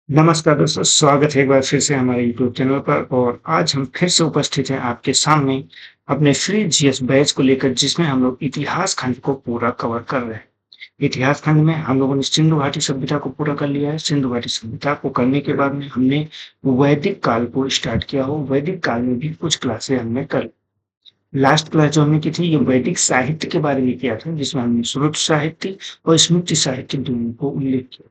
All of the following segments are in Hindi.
नमस्कार दोस्तों, स्वागत है एक बार फिर से हमारे यूट्यूब चैनल पर और आज हम फिर से उपस्थित हैं आपके सामने अपने फ्री जीएस बैच को लेकर जिसमें हम लोग इतिहास खंड को पूरा कवर कर रहे हैं। इतिहास खंड में हम लोगों ने सिंधु घाटी सभ्यता को पूरा कर लिया है। सिंधु घाटी सभ्यता को करने के बाद में हमने वैदिक काल को स्टार्ट किया हो। वैदिक काल में भी कुछ क्लासें हमने कर लास्ट क्लास जो हमने की थी ये वैदिक साहित्य के बारे में किया था जिसमें हमने श्रुत साहित्य और स्मृति साहित्य दोनों को उल्लेख किया।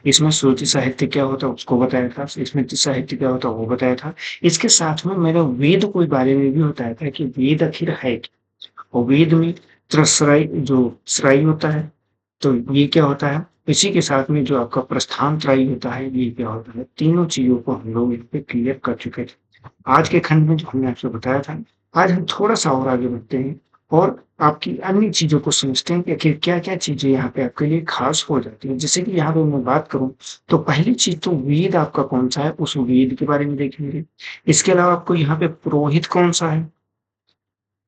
इसमें श्रुति साहित्य क्या होता है उसको बताया था, स्मृति साहित्य क्या होता है वो बताया था। इसके साथ में मैंने वेद के बारे में भी बताया था कि वेद आखिर है क्या, और वेद में त्रस्राई जो श्राई होता है तो ये क्या होता है। इसी के साथ में जो आपका प्रस्थान त्राई होता है ये क्या होता है। तीनों चीजों को हम लोग इस पे क्लियर कर चुके थे आज के खंड में जो हमने आपसे बताया था। आज हम थोड़ा सा और आगे बढ़ते हैं और आपकी अन्य चीजों को समझते हैं कि आखिर क्या-क्या चीजें यहाँ पे आपके लिए खास हो जाती हैं। जैसे कि यहाँ पे मैं बात करूँ तो पहली चीज तो वेद आपका कौन-सा है उस वेद के बारे में देखेंगे। इसके अलावा आपको यहाँ पे पुरोहित कौन-सा है,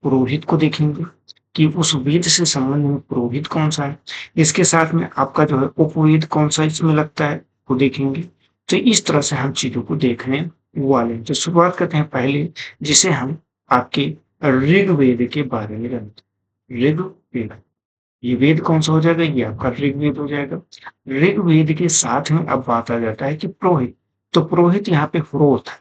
पुरोहित को देखेंगे कि उस वेद से संबंध में पुरोहित कौन-सा है। इसके साथ में आपका जो है उपवेद कौन-सा इसमें लगता है वो देखेंगे। तो इस तरह से हम चीज़ों को देखने वाले हैं। तो शुरुआत करते हैं पहले जिसे हम आपके ऋग्वेद के बारे में जानते हैं। ऋग्वेद ये वेद कौन-सा हो जाएगा, ये आपका ऋग्वेद हो जाएगा। ऋग्वेद के साथ में अब बात आ जाता है कि पुरोहित, तो पुरोहित यहाँ पे ह्रोत है।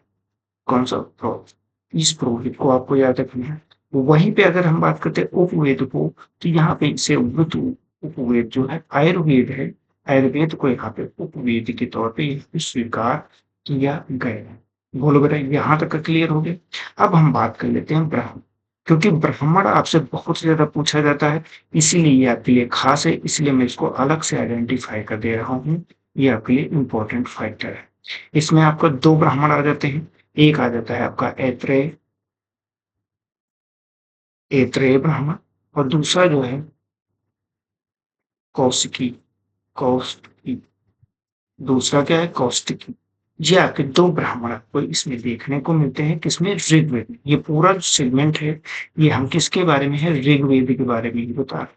कौन-सा पुरोहित, इस पुरोहित को आपको याद रखना है। वहीं पे अगर हम बात करते हैं उपवेद को तो यहाँ पे इसे उपवेद जो है आयुर्वेद है। आयुर्वेद को यहाँ पे उपवेद के तौर पे यहाँ पे स्वीकार किया गया है। बोलो बेटा यहाँ तक का क्लियर हो गया। अब हम बात कर लेते हैं ब्राह्मण, क्योंकि ब्राह्मण आपसे बहुत ज्यादा पूछा जाता है इसीलिए ये आपके लिए खास है, इसलिए मैं इसको अलग से आइडेंटिफाई कर दे रहा हूँ। ये आपके लिए इम्पोर्टेंट फैक्टर है। इसमें आपको दो ब्राह्मण आ जाते हैं। एक आ जाता है आपका ऐत्रेय ऐत्रेय ब्राह्मण और दूसरा जो है कौशिकी कौशिकी दूसरा क्या है कौशिकी। ये आपके दो ब्राह्मण आपको इसमें देखने को मिलते हैं किसमें, ऋग्वेद में। ये पूरा जो सेगमेंट है ये हम किसके बारे में है, ऋग्वेद के बारे में ही बता रहे हैं।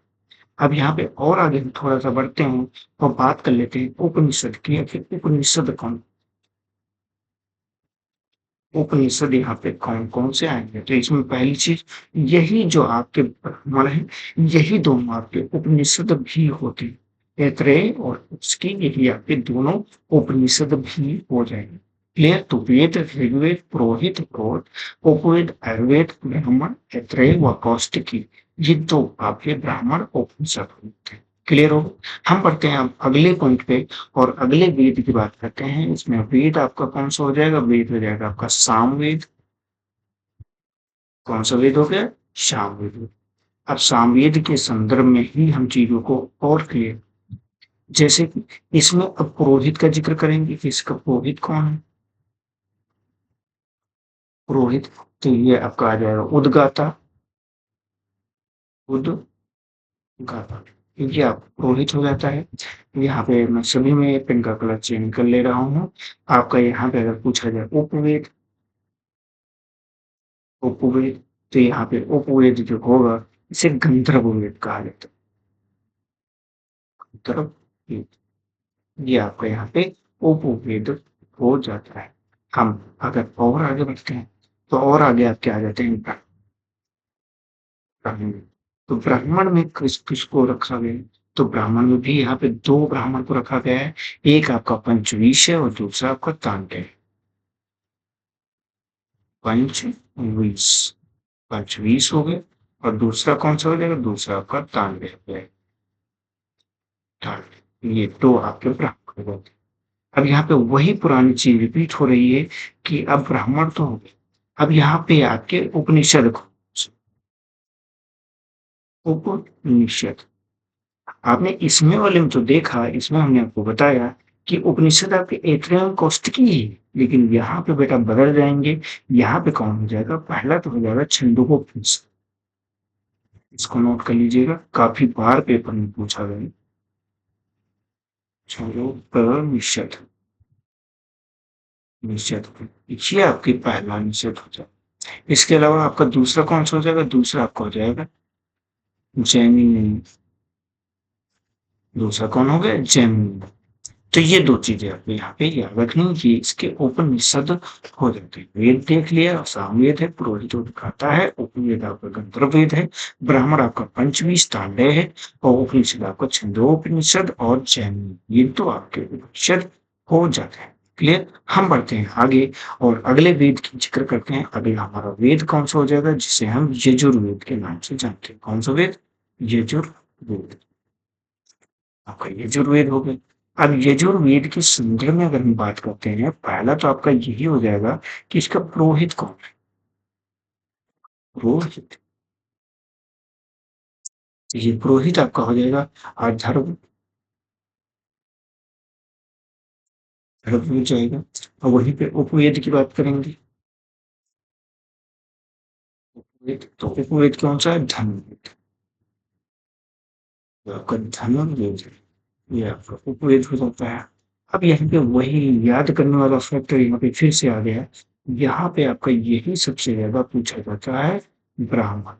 अब यहाँ पे और आगे हम थोड़ा सा बढ़ते हैं और बात कर लेते हैं उपनिषद की। आखिर उपनिषद कौन, उपनिषद यहाँ पे कौन कौन से आएंगे। तो इसमें पहली चीज यही जो आपके ब्राह्मण है यही दोनों आपके उपनिषद भी होते हैं। ऐत्रेय और उसकी यही आपके दोनों उपनिषद भी हो जाएंगे। क्लियर। तो वेद ऋग्वेद पुरोहित और उपवेद आयुर्वेद ब्राह्मण ऐत्रेय व कौशिकी ये दो आपके ब्राह्मण उपनिषद होते हैं। क्लियर हो। हम बढ़ते हैं अब अगले पॉइंट पे और अगले वेद की बात करते हैं। इसमें वेद आपका कौन सा हो जाएगा, वेद हो जाएगा आपका सामवेद। कौन सा वेद हो गया, सामवेद। अब सामवेद के संदर्भ में ही हम चीजों को और क्लियर, जैसे कि इसमें अब पुरोहित का जिक्र करेंगे कि इसका पुरोहित कौन है। पुरोहित तो ये आपका आ जाएगा उदगाता, उदगाता। ये आप पुरोहित हो जाता है। यहाँ पे मैं सभी में पेन का कलर चेंज कर ले रहा हूँ। आपका यहाँ पे अगर पूछा जाए उपवेद, उपवेद तो यहाँ पे उपवेद जो होगा इसे गंधर्व वेद कहा जाता है। गंधर्व वेद ये आपका यहाँ पे उपवेद हो जाता है। हम अगर और आगे बढ़ते हैं तो और आगे आपके आ जाते हैं ब्राह्मण। तो ब्राह्मण में किस किसको रखा गया, तो ब्राह्मण में भी यहाँ पे दो ब्राह्मण को रखा गया है। एक आपका पंचवीश है और दूसरा आपका तांडव है। पंचवीश, पंचवीश हो गए और दूसरा कौन सा हो जाएगा, दूसरा आपका तांडव है। ये दो आपके ब्राह्मण हो गए। अब यहाँ पे वही पुरानी चीज रिपीट हो रही है कि अब ब्राह्मण तो हो गए, अब यहाँ पे आपके उपनिषद को, उपनिषद आपने इसमें वाले में तो देखा, इसमें हमने आपको बताया कि उपनिषद आपके एट्रियम कौशिकी ही है, लेकिन यहाँ पे बेटा बदल जाएंगे। यहाँ पे कौन हो जाएगा, पहला तो हो जाएगा छंदोगोपनिषद। इसको नोट कर लीजिएगा, काफी बार पेपर में पूछा गया। छंदोपनिषद निषेध, ये आपकी पहला निषेध हो जाएगा। इसके अलावा आपका दूसरा कौन सा हो जाएगा, दूसरा आपका हो जाएगा जैमिनी। दूसरा कौन हो गया, जैमिनी। तो ये 2 चीज़ें आपको यहाँ पे याद रखनी कि इसके उपनिषद हो जाते हैं। वेद देख लिया, सामवेद है, पुरोहित गाथा है, उपवेद आपका गंधर्ववेद है, ब्राह्मण आपका पंचमी तांडव है और उपनिषद आपका छंदोपनिषद और जैमिनी। ये तो आपके उपनिषद हो जाते हैं। क्लियर? हम बढ़ते हैं आगे और अगले वेद की जिक्र करते हैं। अगला हमारा वेद कौन सा हो जाएगा जिसे हम यजुर्वेद के नाम से जानते हैं। कौन सा वेद? यजुर्वेद। आपका यजुर्वेद हो गया। अब यजुर्वेद के संदर्भ में अगर हम बात करते हैं, पहला तो आपका यही हो जाएगा कि इसका पुरोहित कौन है? पुरोहित। ये पुरोहित आपका हो जाएगा अथर्व। अथर्ववेद जाएगा और वहीं पे उपवेद की बात करेंगे। उपवेद तो उपवेद कौन सा है? धनुर्वेद। तो आपका धनुर्वेद ये आपका उपवेद हो जाता है। अब यहाँ पे वही याद करने वाला फैक्टर यहाँ पे फिर से आ गया। यहाँ पे आपका यही सबसे ज्यादा पूछा जाता है, ब्राह्मण।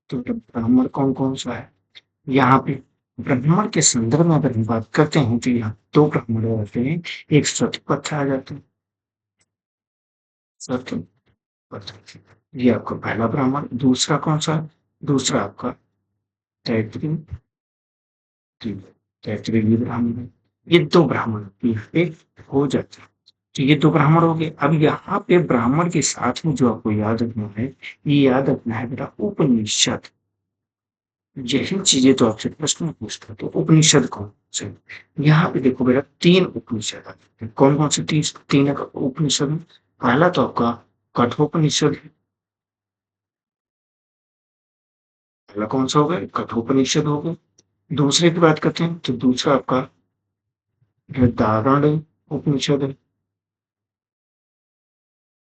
तो ब्राह्मण कौन कौन सा है? यहाँ पे ब्राह्मण के संदर्भ में अगर हम बात करते हैं तो यहाँ 2 ब्राह्मण आ जाते हैं। एक शतपथ आ जाते हैं। शतपथ। ये आपका पहला ब्राह्मण। दूसरा कौन सा? दूसरा आपका तैतृय। तैतृय ब्राह्मण है। ये 2 ब्राह्मण यहाँ पे हो जाते हैं। तो ये 2 ब्राह्मण हो गए। अब यहाँ पे ब्राह्मण के साथ में जो आपको याद रखना है, ये याद रखना है बेटा उपनिषद। यही चीजें तो आपसे प्रश्न में पूछता है। तो उपनिषद कौन से? यहाँ पे देखो बेटा 3 उपनिषद आते हैं। कौन कौन से 3 उपनिषद है? पहला तो आपका कठोपनिषद है। पहला कौन सा हो गया? कठोपनिषद हो गया। दूसरे की बात करते हैं तो दूसरा आपका बृहदारण्यक उपनिषद है।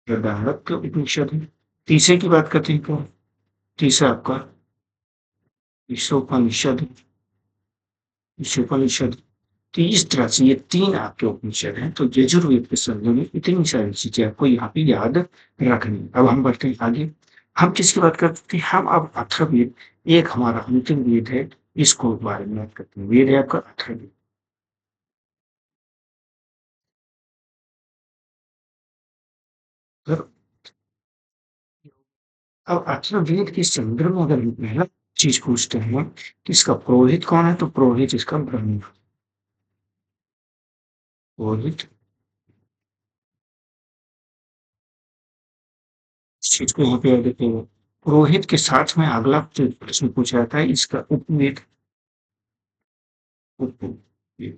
बृहदारण्यक उपनिषद है। तीसरे की बात करते हैं तो तीसरा आपका ईशोपनिषद है। ईशोपनिषद। तो इस तरह से ये 3 आपके उपनिषद हैं। तो यजुर्वेद के संदर्भ में इतनी सारी चीजें आपको यहाँ पे याद रखनी है। अब हम बढ़ते हैं आगे। हम किसकी बात करते हैं? हम अब अथर्ववेद, एक हमारा अंतिम वेद है, इसको बारे में बात करते हैं। वेद है आपका अथर्ववेद। अगर अब अथर्ववेद के संदर्भ में अगर हम पहला चीज पूछते हैं कि इसका पुरोहित कौन है, तो पुरोहित इसका ब्रह्म। पुरोहित इस चीज को यहाँ पे याद रखेंगे। पुरोहित के साथ में अगला जो प्रश्न पूछा जाता है, इसका उपवेद। उपवेद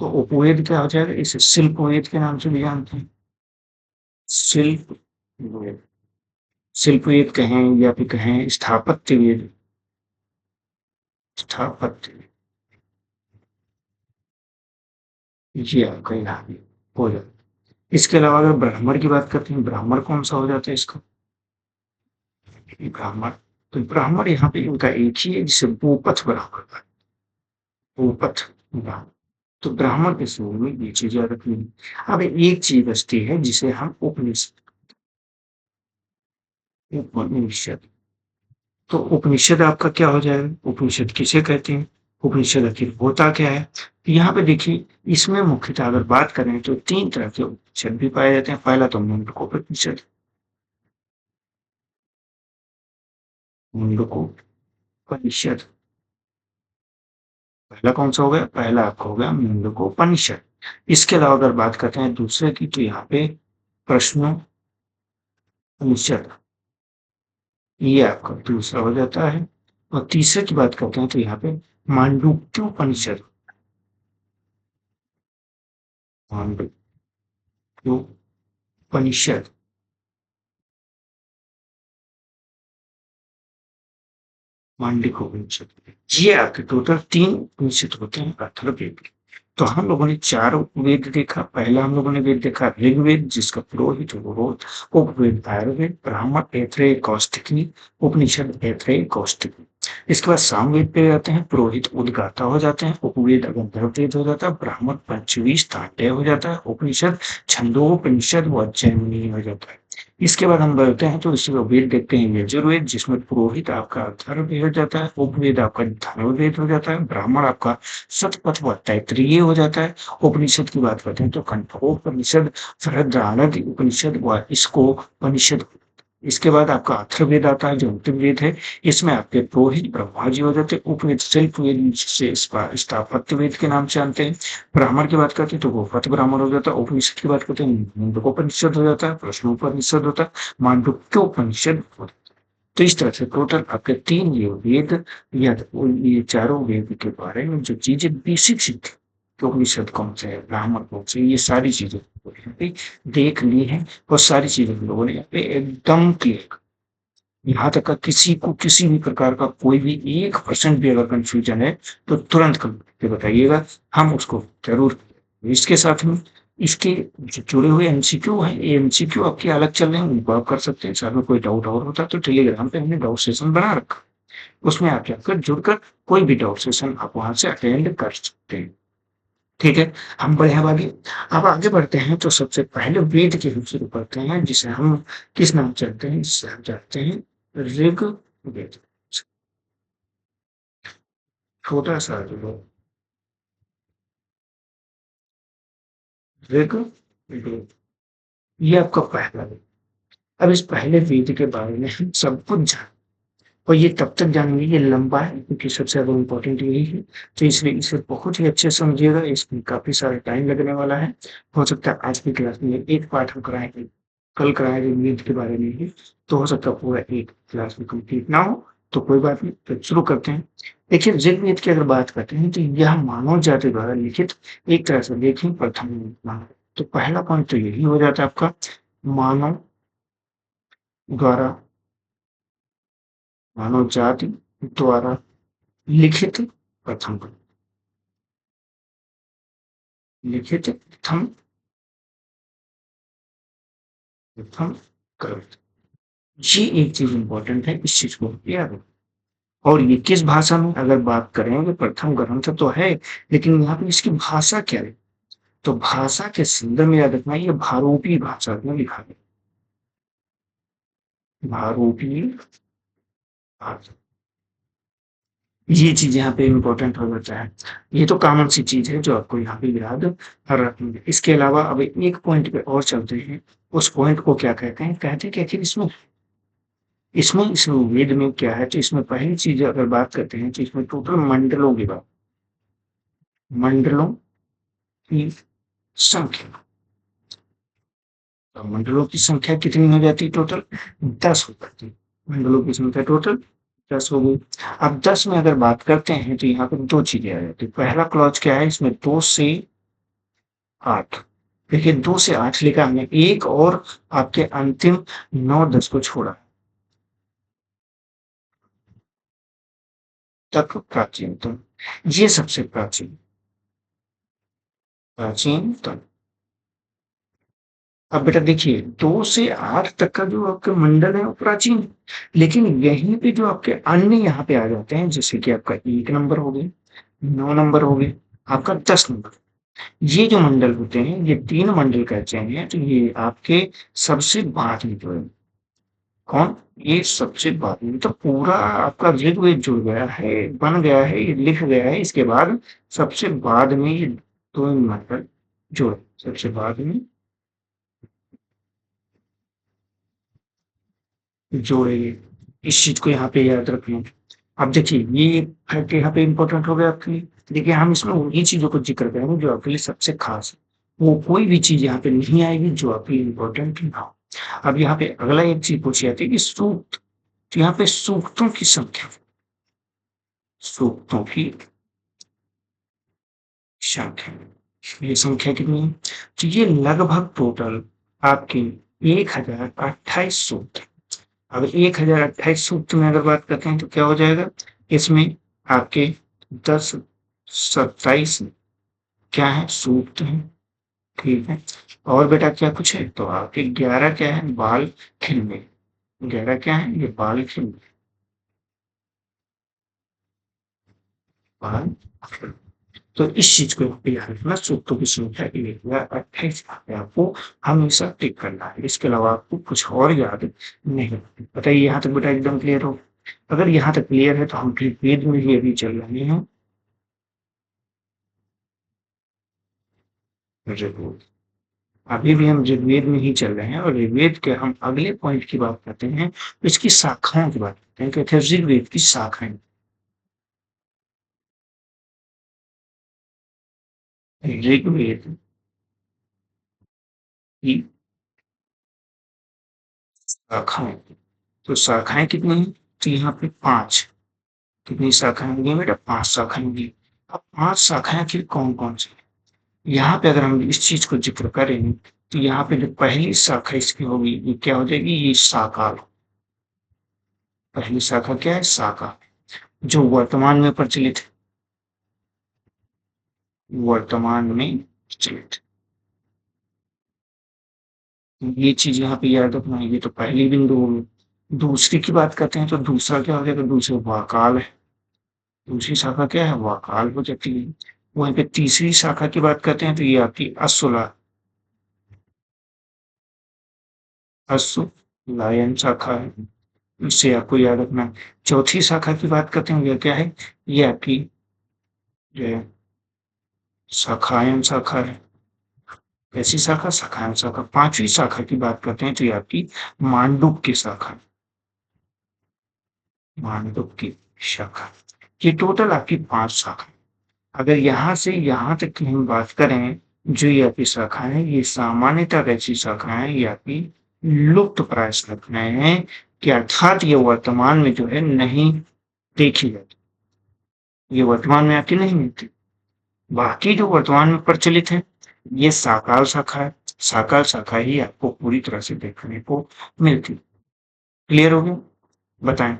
तो उपवेद क्या हो जाएगा? इसे शिल्प वेद के नाम से भी जानते हैं। शिल्प वेद। शिल्प वेद कहें या फिर कहें स्थापत्य वेद। स्थापत्य ये आपका यहाँ पे हो जाता है। इसके अलावा अगर ब्राह्मण की बात करते हैं, ब्राह्मण कौन सा हो जाता है इसका? ब्राह्मण। तो ब्राह्मण यहाँ पे इनका एक ही है जिसे भूपथ ब्राह्मण का। भूपथ ब्राह्मण। तो ब्राह्मण के समूह में ये चीज याद रखनी है। अब एक चीज बचती है जिसे हम उपनिषद। उपनिषद। तो उपनिषद आपका क्या हो जाएगा? उपनिषद किसे कहते हैं? उपनिषद आखिर होता क्या है? तो यहाँ पे देखिए, इसमें मुख्यतः अगर बात करें तो 3 तरह के उपनिषद भी पाए जाते हैं। पहला तो मुंडकोपनिषद। मुंडकोपनिषद। पहला कौन सा हो गया? पहला आपका हो गया मुंडकोपनिषद। इसके अलावा अगर बात करते हैं दूसरे की तो यहाँ पे प्रश्नोपनिषद। ये आपका दूसरा हो जाता है। और तीसरे की बात करते हैं तो यहाँ पे मांडुक्योपनिषद। मांडुक्योपनिषद। मांडलिक उपनिषद। ये आपके टोटल 3 उपनिषद होते हैं अथर्ववेद के। तो हम लोगों ने 4 वेद देखा। पहला हम लोगों ने वेद देखा ऋग्वेद, जिसका पुरोहित उपवेद आयुर्वेद, ब्राह्मण ऐत्रेय कौस्तिकी, उपनिषद ऐत्रेय कौस्तिकी। इसके बाद सामवेद पे आते हैं, पुरोहित उद्गाता हो जाते हैं, उपवेद गंधर्ववेद हो जाता है, ब्राह्मण पंचवी स्थाध्याय हो जाता है, उपनिषद छंदोपनिषद व जैमिनी हो जाता है। इसके बाद हम बढ़ते हैं तो इसमें वेद देखते हैं, यजुर्वेद जिसमें पुरोहित आपका अथर्ववेद हो जाता है, उपवेद आपका धनुर्वेद हो जाता है, ब्राह्मण आपका शतपथ व तैत्तिरीय हो जाता है। उपनिषद की बात करते हैं तो कठोपनिषद, बृहदारण्यक उपनिषद व इसकोपनिषद। इसके बाद आपका अथर्ववेद आता है जो अंतिम वेद है। इसमें आपके पुरोहित ब्रह्मा जी हो जाते हैं, उपवेद शिल्पवेद जिसे स्थापत्य वेद के नाम से जानते हैं। ब्राह्मण की बात करते हैं तो गोपथ ब्राह्मण हो जाता है। उपनिषद की बात करते हैं मुंडकोपनिषद हो जाता है, प्रश्नोपनिषद होता है, मांडुक्योपनिषद होता है। तो इस तरह से टोटल आपके 3 ये वेद या ये चारों वेद के बारे में जो चीजें बेसिक सी थी, तो उपनिषद कौन से है, ब्राह्मण कौन से, ये सारी चीजें यहाँ पे देख ली है और सारी चीजें हम लोगों ने यहाँ पे एकदम क्लियर। यहाँ तक का किसी को किसी भी प्रकार का कोई भी 1% भी अगर कंफ्यूजन है तो तुरंत करके बताइएगा, हम उसको जरूर। इसके साथ में इसके जो जुड़े हुए एमसीक्यू हैं, ये एमसीक्यू आपके अलग चल रहे हैं, उनको आप कर सकते हैं। साथ में कोई डाउट और होता है तो टेलीग्राम पे हमने डाउट सेशन बना रखा, उसमें आप जाकर जुड़कर कोई भी डाउट सेशन आप वहां से अटेंड कर सकते हैं। ठीक है, हम बढ़े अब आगे। अब आगे बढ़ते हैं तो सबसे पहले वेद के हम शुरू करते हैं, जिसे हम किस नाम से जानते हैं, जिसे हम जानते हैं ऋग्वेद। छोटा सा जो ऋग्वेद, ये आपका पहला वेद। अब इस पहले वेद के बारे में हम सब कुछ जान, और ये तब तक जानेंगे, ये लंबा है क्योंकि सबसे ज्यादा इम्पोर्टेंट यही है, तो इसलिए इसे बहुत ही अच्छे से समझिएगा, इसमें काफी सारा टाइम लगने वाला है। हो सकता है आज की क्लास में एक पार्ट हम कराएंगे, कल कराएंगे वेद के बारे में ही, तो हो सकता है पूरा एक क्लास में कंप्लीट ना हो, तो कोई बात नहीं, तो शुरू करते हैं। देखिए ऋग्वेद की अगर बात करते हैं तो यह मानव जाति द्वारा लिखित एक तरह से देखें प्रथम मानव, तो पहला पॉइंट तो यही हो जाता है आपका, मानव द्वारा, मानव जाति द्वारा लिखित प्रथम, लिखित प्रथम, प्रथम ग्रंथ। ये एक चीज इंपॉर्टेंट है, इस चीज को याद रखो। और ये किस भाषा में अगर बात करें तो प्रथम ग्रंथ तो है, लेकिन यहाँ पे इसकी भाषा क्या है, तो भाषा के संदर्भ में याद रखना, ये भारूपी भाषा में लिखा गया, भारूपी भाषा। ये चीज यहाँ पे इम्पोर्टेंट हो जाता है, ये तो कॉमन सी चीज है जो आपको यहाँ पे याद रखनी है। इसके अलावा अब एक पॉइंट पे और चलते हैं, उस पॉइंट को क्या कहते हैं, कहते हैं कि आखिर इसमें इसमें इस वेद में क्या है, तो इसमें पहली चीज अगर बात करते हैं तो इसमें टोटल मंडलों की बात, मंडलों की संख्या, तो मंडलों की संख्या कितनी हो जाती है, टोटल 10 हो जाती है। मंडलों की संख्या टोटल 10 हो गई। अब 10 में अगर बात करते हैं तो यहाँ पे 2 चीजें आ जाती है। पहला क्लॉज क्या है इसमें, 2 से 8। देखिए 2 से 8 लिखा हमने, एक और आपके अंतिम 9 10 को छोड़ा, तक प्राचीनतम, ये सबसे प्राचीन, प्राचीनतम। अब बेटा देखिए 2 से 8 तक का जो आपके मंडल है वो प्राचीन है, लेकिन यहीं पे जो आपके अन्य यहाँ पे आ जाते हैं, जैसे कि आपका 1 नंबर हो गए, 9 नंबर हो गए, आपका 10 नंबर, ये जो मंडल होते हैं ये 3 मंडल कहते हैं, तो ये आपके सबसे बाद में जो है, कौन, ये सबसे बाद में, तो पूरा आपका ऋग्वेद जुड़ गया है, बन गया है, ये लिख गया है, इसके बाद सबसे बाद में ये 2 मंडल जुड़े, सबसे बाद में जोड़ेंगे। इस चीज को यहाँ पे याद रखना। अब देखिए ये फैक्ट यहाँ पे इंपॉर्टेंट हो गया आपके लिए। देखिए हम इसमें उन्हीं चीजों को जिक्र करेंगे जो आपके लिए सबसे खास है, वो कोई भी चीज यहाँ पे नहीं आएगी जो आपके लिए इंपॉर्टेंट ना हो। अब यहाँ पे अगला एक चीज पूछी जाती है कि सूक्त, तो यहाँ पे सूक्तों की संख्या, सूक्तों की संख्या, ये संख्या कितनी है, तो ये लगभग टोटल आपके 1028 सूक्त। अब 1028 सूक्त में अगर बात करते हैं तो क्या हो जाएगा, इसमें आपके 10 27 क्या है, सूक्त है, ठीक है। और बेटा क्या कुछ है, तो आपके 11 क्या है, बाल खिलने, 11 क्या है, ये बाल खिलने, पाल। तो इस चीज को यहाँ पे याद रखना, सूत्रों की संख्या 1 या 28 यहाँ पे आपको हमेशा टिक करना है। इसके अलावा आपको कुछ और याद नहीं रखना। बताइए यहाँ तक बेटा एकदम क्लियर हो? अगर यहाँ तक क्लियर है तो हम ऋग्वेद में ही अभी चल रहे हैं। ऋग्वेद, अभी भी हम ऋग्वेद में ही चल रहे हैं और ऋग्वेद के हम अगले पॉइंट की बात करते हैं, इसकी शाखाओं की बात करते हैं। कहते हैं ऋग्वेद की शाखाएं। ऋग्वेद की शाखाएं, तो शाखाएं कितनी हैं? तो यहाँ पे 5। कितनी शाखाएं होंगी बेटा? 5 शाखाएं होंगी। अब 5 शाखाएं आखिर कौन-कौन सी हैं? यहाँ पे अगर हम इस चीज को जिक्र करें तो यहाँ पे जो पहली शाखा इसकी होगी ये क्या हो जाएगी? ये शाखा। पहली शाखा क्या है? शाखा, जो वर्तमान में प्रचलित है। वर्तमान में प्रचलित, ये चीज यहाँ पे याद रखना है। ये तो पहली बिंदु होगी। दूसरी की बात करते हैं तो दूसरा क्या हो जाएगा? दूसरा वाकाल है। दूसरी शाखा क्या है? वाकाल हो जाती है। वहीं पे तीसरी शाखा की बात करते हैं तो ये आपकी अश्वला, अश्वलायन शाखा है। इससे आपको याद रखना है। चौथी शाखा की बात करते हैं, यह क्या है? ये आपकी जो है शाखायन शाखा है। कैसी शाखा? शाखायन शाखा। पांचवी शाखा की बात करते हैं तो ये आपकी मांडुक की शाखा, मांडुक की शाखा। ये टोटल आपकी 5 शाखा। अगर यहाँ से यहाँ तक की हम बात करें, जो ये आपकी शाखा है, ये सामान्यतः कैसी शाखा है? ये आपकी लुप्त प्राय शाखाएं हैं, कि अर्थात ये वर्तमान में जो है नहीं देखी जाती। ये वर्तमान में आपकी नहीं मिलती। बाकी जो वर्तमान में प्रचलित है ये साकार शाखा है। साकार शाखा ही आपको पूरी तरह से देखने को मिलती। क्लियर हो गया? बताएं।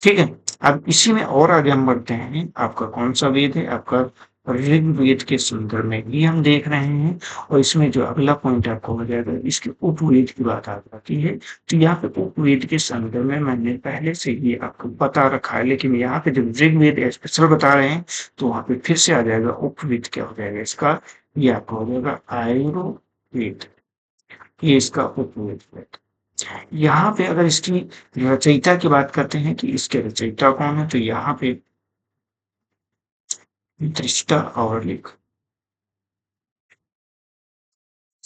ठीक है, अब इसी में और आगे हम बढ़ते हैं। आपका कौन सा वेद है? आपका ऋग्वेद के संदर्भ में भी हम देख रहे हैं। और इसमें जो अगला पॉइंट आपको हो जाएगा, इसके उपवेद की बात आ जाती है। तो यहाँ पे उपवेद के संदर्भ में मैंने पहले से ही आपको बता रखा है, लेकिन यहाँ पे जब ऋग्वेद स्पेशल बता रहे हैं तो वहां पे फिर से आ जाएगा उपवेद। क्या हो जाएगा इसका? ये आपका हो जाएगा आयुर्वेद। ये इसका उपवेद है। यहाँ पे अगर इसकी रचयिता की बात करते हैं कि इसके रचयिता कौन है, तो यहाँ पे दृष्टा और लेख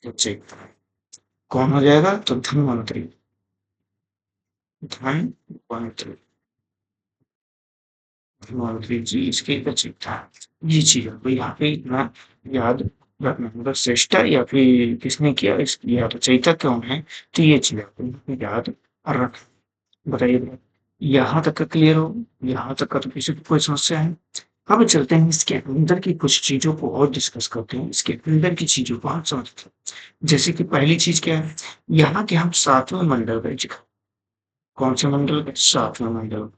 रचयिता कौन हो जाएगा? तो धन्वंतरी। धन्वंतरी, धन्वंतरी जी इसके रचयिता है। ये चीज आपको यहाँ पे इतना याद रखना, मतलब श्रेष्ठा या फिर किसने किया इसकी या रचयिता कौन है, तो ये चीज आपको याद रख। बताइए, यहाँ तक का क्लियर हो? यहाँ तक का तो किसी को कोई समस्या है? अब चलते हैं इसके अंदर की कुछ चीजों को और डिस्कस करते हैं। इसके अंदर की चीजों को हम समझते हैं। जैसे कि पहली चीज क्या है? यहाँ के हम 7वें मंडल का जिक्र। कौन से मंडल का? 7वें मंडल।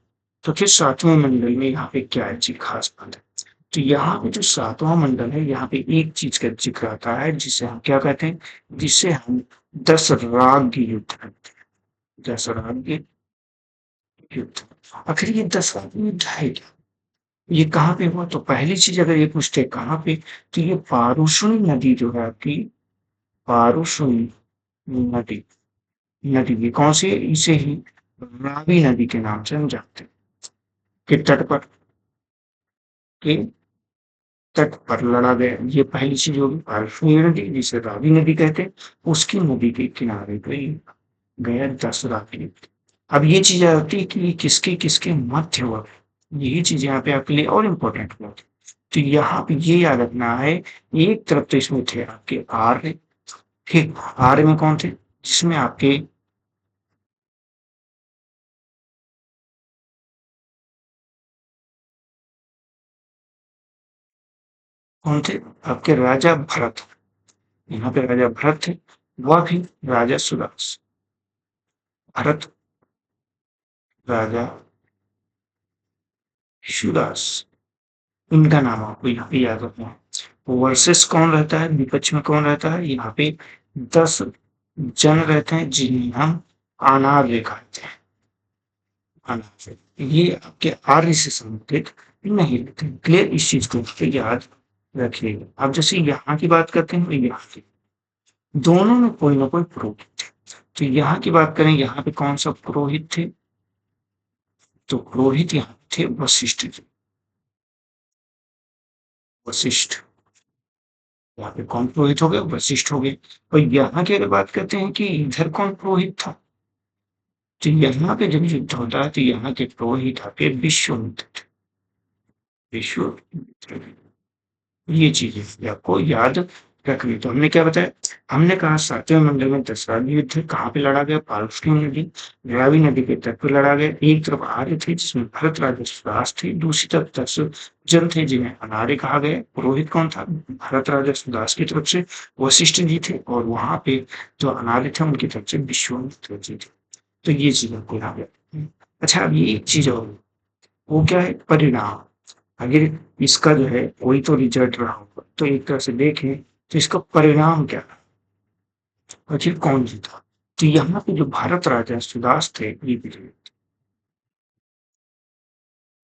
तो फिर 7वें मंडल में यहाँ पे क्या है जी खास बात है? तो यहाँ पे जो 7वां मंडल है, यहाँ पे एक चीज का जिक्र आता है जिसे हम क्या कहते हैं? जिसे हम 10 राग युद्ध कहते हैं। 10 राग युद्ध। आखिर ये 10 राग युद्ध है क्या? ये कहाँ पे हुआ? तो पहली चीज अगर ये पूछते कहाँ पे, तो ये पारुशुनी नदी जो है आपकी, पारुशुनी नदी, नदी ये कौन सी है? इसे ही रावी नदी के नाम से हम जानते हैं। के तट पर, के तट पर लड़ा गया, ये पहली चीज होगी। पारुशुनी नदी जिसे रावी नदी कहते हैं, उसकी नदी के किनारे पे गया 10 रावी। अब ये चीज आती है कि ये किसके किसके मध्य हुआ। यही चीज यहाँ पे आपके लिए और इम्पोर्टेंट हुआ। तो यहाँ पे ये याद रखना है, एक तरफ तो इसमें थे आपके आर्य। ठीक, आर्य में कौन थे? जिसमें आपके कौन थे? आपके राजा भरत। यहाँ पे राजा भरत थे, वह भी राजा सुदास। भरत, राजा सुदास, इनका नाम आपको यहाँ पे याद रखना है। वर्सेस कौन रहता है? विपक्ष में कौन रहता है? यहाँ पे 10 जन रहते हैं जिन्हें हम अनार्य कहते हैं। अनार्य, ये आपके आर्य से संबंधित नहीं लिखते। क्लियर, इस चीज़ को याद रखिएगा। अब जैसे यहाँ की बात करते हैं, यहाँ की दोनों में कोई ना कोई पुरोहित थे। तो यहाँ की बात करें, यहाँ पे कौन सा पुरोहित थे? तो पुरोहित यहाँ थे वशिष्ठ जी। वशिष्ठ, यहाँ पे कौन पुरोहित हो गए? वशिष्ठ हो गए। और यहाँ की अगर बात करते हैं कि इधर कौन पुरोहित था, तो यहाँ पे जब युद्ध होता है तो यहाँ के पुरोहित आके विश्वामित्र थे। विश्वामित्र, ये चीजें आपको याद रखनी। तो हमने क्या बताया? हमने कहा सातवें मंडल में दशरथ युद्ध कहाँ पे लड़ा गया? पारस्किन नदी, रावी नदी के तट पे लड़ा गया। एक तरफ आर्य थे जिसमें भरत राजा सुदास थे, दूसरी तरफ दस जन थे जिन्हें अनार्य कहा गया। पुरोहित कौन था? भरत राजा सुदास की तरफ से वशिष्ठ जी थे, और वहां पे जो अनार्य थे उनकी तरफ से विश्वामित्र जी थे। तो ये चीज आपको याद है। अच्छा, अब ये एक चीज और, वो क्या है? परिणाम। अगर इसका जो है कोई तो रिजल्ट रहा होगा, तो एक तरह से देखें तो इसका परिणाम क्या है, आखिर कौन जीता? तो यहाँ पे जो भारत राजा सुदास थे, ये विजयी थे।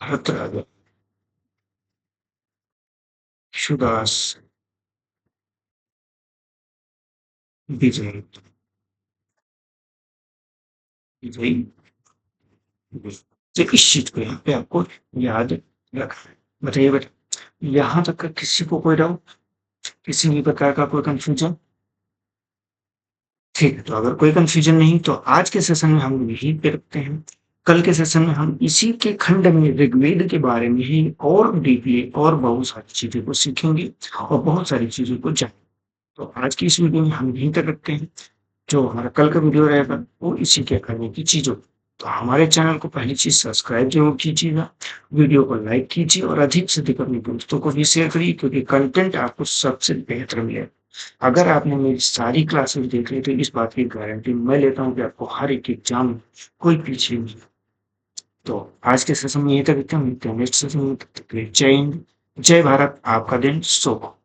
भारत राजा सुदास विजयी, विजयी, विजयी। तो इस चीज को यहाँ पे आपको याद रखना है। बताइए बेटा, यहाँ तक का किसी को कोई डाउट, किसी भी प्रकार का कोई कंफ्यूजन? ठीक है, तो अगर कोई कंफ्यूजन नहीं तो आज के सेशन में हम यहीं पे रखते हैं। कल के सेशन में हम इसी के खंड में ऋग्वेद के बारे में ही और डीपली और बहुत सारी चीजों को सीखेंगे और बहुत सारी चीजों को जानेंगे। तो आज की इस वीडियो में हम यहीं तक रखते हैं। जो हमारा कल का वीडियो रहेगा वो इसी के करने की चीजों। तो हमारे चैनल को पहली चीज सब्सक्राइब जरूर कीजिएगा, वीडियो को लाइक कीजिए और अधिक से अधिक अपने दोस्तों को भी शेयर करिए, क्योंकि कंटेंट आपको सबसे बेहतर मिलेगा। अगर आपने मेरी सारी क्लासेस देख ली तो इस बात की गारंटी मैं लेता हूँ कि आपको हर एक एग्जाम में कोई पीछे नहीं। तो आज के सेशन में यही तक, मिलते हैं नेक्स्ट सेशन में। तब तक के लिए जय हिंद, जय भारत, आपका दिन शुभ हो।